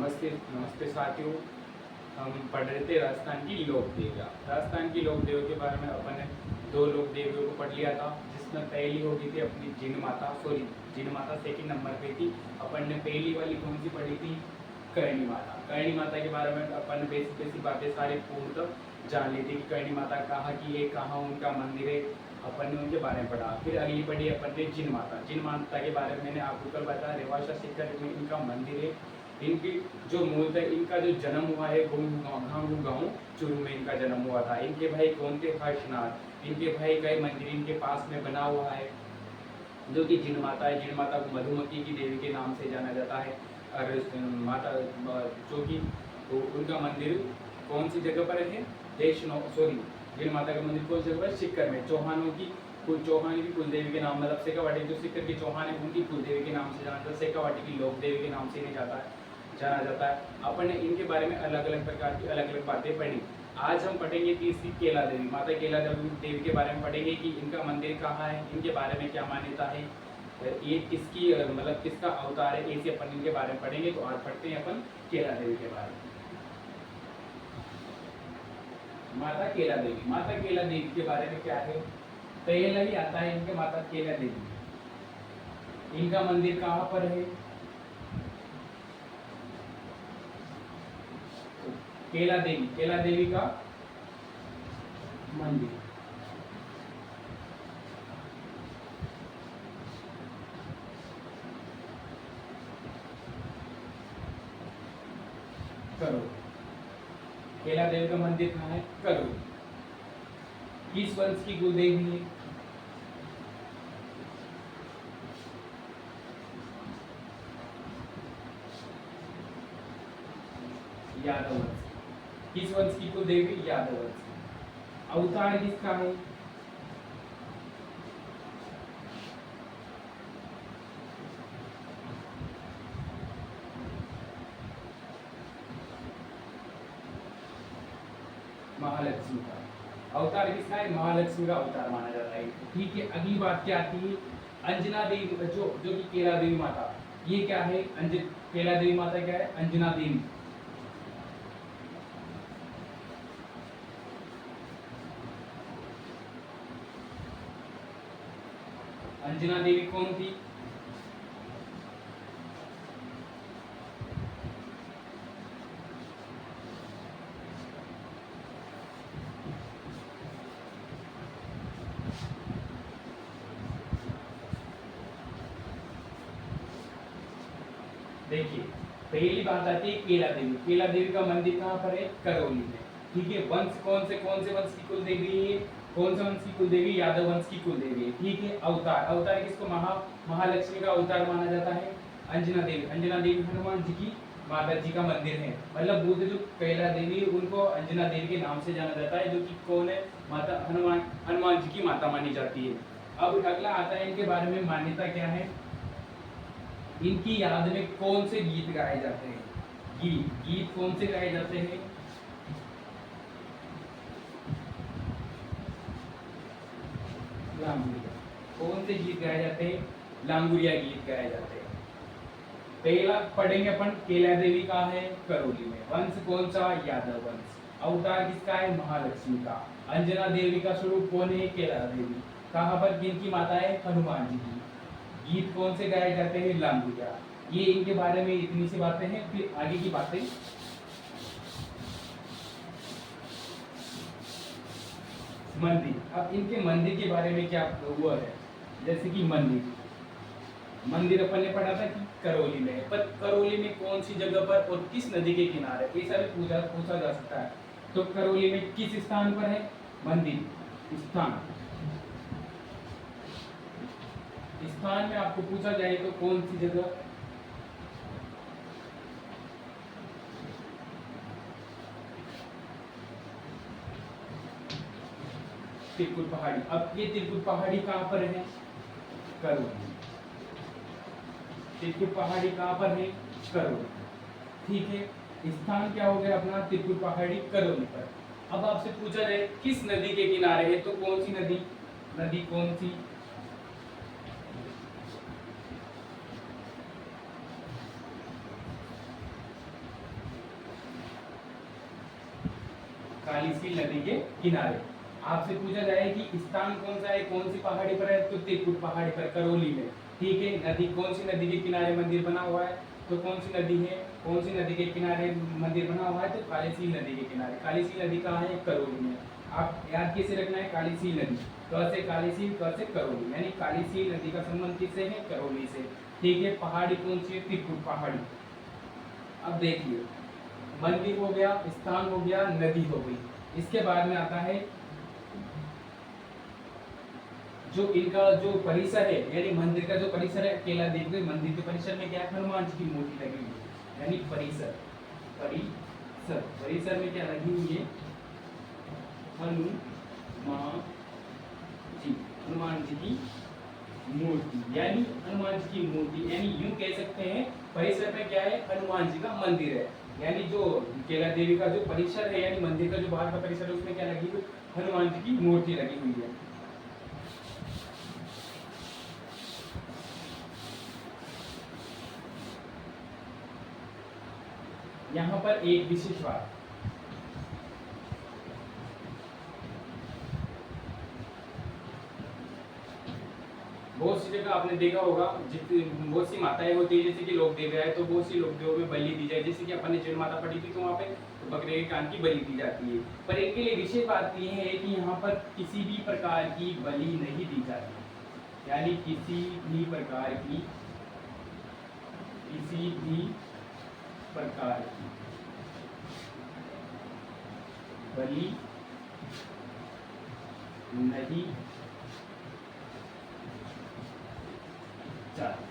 नमस्ते नमस्ते साथियों। हम पढ़ रहे थे राजस्थान की लोक देवियाँ। राजस्थान की लोक देवियों के बारे में अपन ने दो लोक देवियों को पढ़ लिया था, जिसमें पहली हो गई थी अपनी जिन माता सेकंड नंबर पे थी। अपन ने पहली वाली कौन सी पढ़ी थी? करणी माता। करणी माता के बारे में अपन ने बेसिक बातें सारी पूर्णतः जान ली थी कि करणी माता कहाँ की है, कहाँ उनका मंदिर है। अपन ने उनके बारे में पढ़ा। फिर अगली पढ़ी अपन ने जिन माता के बारे में मैंने आपको कल बताया। रेवाशा शिखर में इनका मंदिर है। इनकी जो मूल है, इनका जो जन्म हुआ है गाँव चूरू में इनका जन्म हुआ था। इनके भाई कौन थे? हर्षनाथ। इनके भाई का मंदिर इनके पास में बना हुआ है, जो कि जिन माता है। जिन माता को मधुमक्खी की देवी के नाम से जाना जाता है। और माता जो कि उनका मंदिर कौन सी जगह पर है? जिन माता का मंदिर कौन सी जगह पर? सिक्कर में। चौहान की कुलदेवी के नाम, मतलब सेकावाटी जो सिक्कर के चौहान है उनकी कुलदेवी के नाम से जाना जाता है। सेकावाटी की लोक देवी के नाम से इन्हें जाना जाता है। अपन ने इनके बारे में अलग अलग प्रकार की अलग अलग बातें पढ़ी। आज हम पढ़ेंगे तीसरी केला देवी माता। केला देवी के बारे में पढ़ेंगे कि इनका मंदिर कहाँ है, इनके बारे में क्या मान्यता है, ये किसकी मतलब किसका अवतार है, ऐसे अपन इनके बारे में पढ़ेंगे। तो आज पढ़ते हैं अपन केला देवी के बारे में। माता केला देवी के बारे में क्या है? पहला ही आता है इनके माता केला देवी। इनका मंदिर कहाँ पर है? केला देवी का मंदिर करो। केला देवी का मंदिर कहाँ है? करो। किस वंश की कुलदेवी है? यादव वंश। किस वंश की कुलदेवी? यादव वंश। अवतार किसका है? महालक्ष्मी का। अवतार किसका है? महालक्ष्मी का अवतार माना जाता है। ठीक है, अगली बात क्या आती है? अंजना देवी जो कि केला देवी माता, ये क्या है? केला देवी माता क्या है? अंजना देवी। अंजना देवी कौन थी? देखिए, पहली बात आती है केला देवी। केला देवी का मंदिर कहाँ पर है? करौली में। ठीक है, वंश कौन से वंश की कुलदेवी है? कौन से वंश की कुलदेवी? यादव वंश की कुलदेवी है। ठीक है, अवतार किसको? महालक्ष्मी का अवतार माना जाता है। अंजना देवी हनुमान जी की माता जी का मंदिर है। मतलब बुद्ध जो कैला देवी है उनको अंजना देवी के नाम से जाना जाता है, जो कि कौन है? माता हनुमान जी की माता मानी जाती है। अब अगला आता है इनके बारे में मान्यता क्या है? इनकी याद में कौन से गीत गाए जाते हैं? गीत कौन से गाए जाते हैं? लांगुरिया। कौन से गीत गाए जाते हैं? लांगुरिया गीत गाए जाते हैं। पहला पढ़ेंगे अपन, केला देवी का है करौली में। वंश कौन सा? यादव वंश। अवतार किसका है? महालक्ष्मी का। अंजना देवी का स्वरूप कौन है? केला देवी। कहाँ पर किनकी माता है? हनुमान जी की। गीत कौन से गाए जाते हैं? लांगुरिया। ये इनके बारे में इतनी सी बातें हैं। फिर आगे की बातें। मंदिर। अब इनके मंदिर के बारे में क्या हुआ है? जैसे कि मंदिर अपन ने पढ़ा था कि करौली में है, पर करौली में कौन सी जगह पर और किस नदी के किनारे, ऐसा भी पूछा जा सकता है। तो करौली में किस स्थान पर है मंदिर? स्थान में आपको पूछा जाए तो कौन सी जगह? तिरकुट पहाड़ी। अब ये तिरकुट पहाड़ी कहाँ पर है? करौली। तिरकुट पहाड़ी कहाँ पर है? करौली। ठीक है, स्थान क्या हो गया अपना? तिरकुट पहाड़ी करौली पर। अब आपसे पूछा जाए किस नदी के किनारे है, तो कौन सी नदी कौन सी? कालीसील नदी के किनारे। आपसे पूछा जाए कि स्थान कौन सा है, कौन सी पहाड़ी पर है, तो त्रिकुट पहाड़ी पर, करौली में। ठीक है, नदी कौन सी नदी के किनारे मंदिर बना हुआ है, तो कौन सी नदी है, कौन सी नदी के किनारे मंदिर बना हुआ है, तो कालीसील नदी के किनारे। कालीसील नदी कहाँ है, करौली में। आप याद कैसे रखना है, कालीसील नदी, क से कालीसील, क से करौली, यानी कालीसील नदी का संबंध किससे है, करौली से। ठीक है, पहाड़ी कौन सी है, त्रिकुट पहाड़ी। अब देखिए, मंदिर हो गया, स्थान हो गया, नदी हो गई। इसके बाद में आता है जो इनका जो परिसर है, यानी मंदिर का जो परिसर है, केला देवी मंदिर के परिसर में क्या है, हनुमान जी की मूर्ति लगी हुई है, यानी परिसर, परिसर, परिसर में क्या लगी हुई है, हनुमान जी, हनुमान जी की मूर्ति, यानी हनुमान जी की मूर्ति, यानी यूं कह सकते हैं परिसर में क्या है, हनुमान जी का मंदिर है। यानी जो केला देवी का जो परिसर है, यानी मंदिर का जो बाहर का परिसर है, उसमें क्या लगी हुई, हनुमान जी की मूर्ति लगी हुई है। यहाँ पर एक विशेष बात, बहुत सी जगह आपने देखा होगा, जितनी बहुत सी माताएं होती है, जैसे कि लोक देव है, तो बहुत सी लोक देवों में बलि दी जाए, जैसे कि अपन ने जैन माता पढ़ी थी, तो वहाँ पे बकरे के कान की बलि दी जाती है। पर इनके लिए विशेष बात यह है कि यहाँ पर किसी भी प्रकार की बलि नहीं दी जाती, यानी किसी भी प्रकार की बलि नहीं जाती,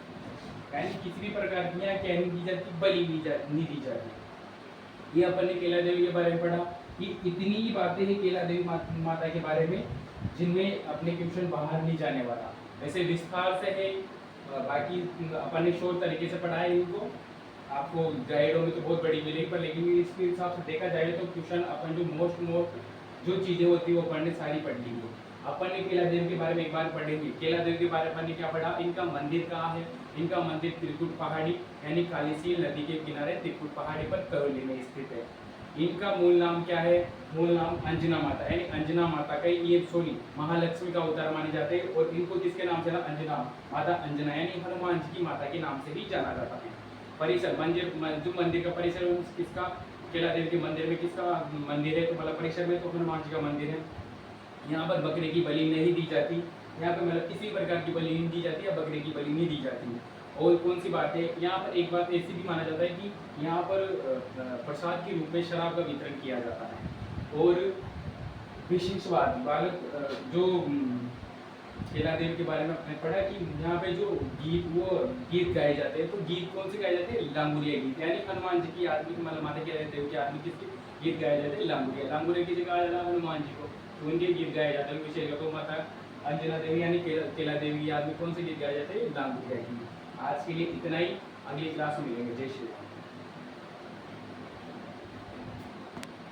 यानी किसी भी प्रकार की यहाँ क्या नहीं दी जाती, बलि नहीं दी जाती। ये अपन ने केला देवी के बारे में पढ़ा। ये इतनी ही बातें हैं केला देवी माता के बारे में, जिनमें अपने ट्यूशन बाहर नहीं जाने वाला, वैसे विस्तार से है, बाकी अपन ने शोर तरीके से पढ़ा है इनको। आपको गाइडों में तो बहुत बड़ी मिलेगी, पर लेकिन इसके हिसाब से देखा जाए तो ट्यूशन अपन जो मोस्ट जो चीज़ें होती है वो अपन ने सारी पढ़ ली है। अपन ने केला देवी के बारे में एक बार पढ़ेंगे। केला देवी के बारे में अपन ने क्या पढ़ा, इनका मंदिर कहाँ है, इनका मंदिर त्रिकुट पहाड़ी, यानी कालीसील नदी के किनारे त्रिकुट पहाड़ी पर करौली में स्थित है। इनका मूल नाम क्या है, मूल नाम अंजना माता, यानी अंजना माता का ये सोनी महालक्ष्मी का अवतार माने जाते हैं, और इनको किसके नाम से ना, अंजना माता, अंजना यानी हनुमान जी की माता के नाम से भी जाना जाता है। परिसर, मंदिर, जो मंदिर का परिसर है किसका, केला देवी के मंदिर में किसका मंदिर है, तो मतलब परिसर में तो हनुमान जी का मंदिर है। यहाँ पर बकरे की बलि नहीं दी जाती, यहाँ पर मतलब किसी प्रकार की बलि नहीं दी जाती, या बकरे की बलि नहीं दी जाती। और कौन सी बात है, यहाँ पर एक बात ऐसी भी माना जाता है कि यहाँ पर प्रसाद के रूप में शराब का वितरण किया जाता है। और विशेष बात, बालक जो केला देवी के बारे में आपने पढ़ा कि यहाँ पे जो गीत गाए जाते हैं, तो गीत कौन से गाए जाते हैं, लांगुरिया गीत, यानी हनुमान जी की आदमी, मतलब माता के देव की आदमी किसके गीत गाए जाते हैं, लांगुरिया। लांगुरिया की जगह आ जाता है हनुमान जी को, तो उनके गीत गाए जाते हैं विशेष। तो माता अंजना देवी यानी केला देवी की आदमी कौन से गीत गाए जाते हैं, लांगुरिया गीत। आज के लिए इतना ही, अगली क्लास में मिलेंगे। जय श्री राम।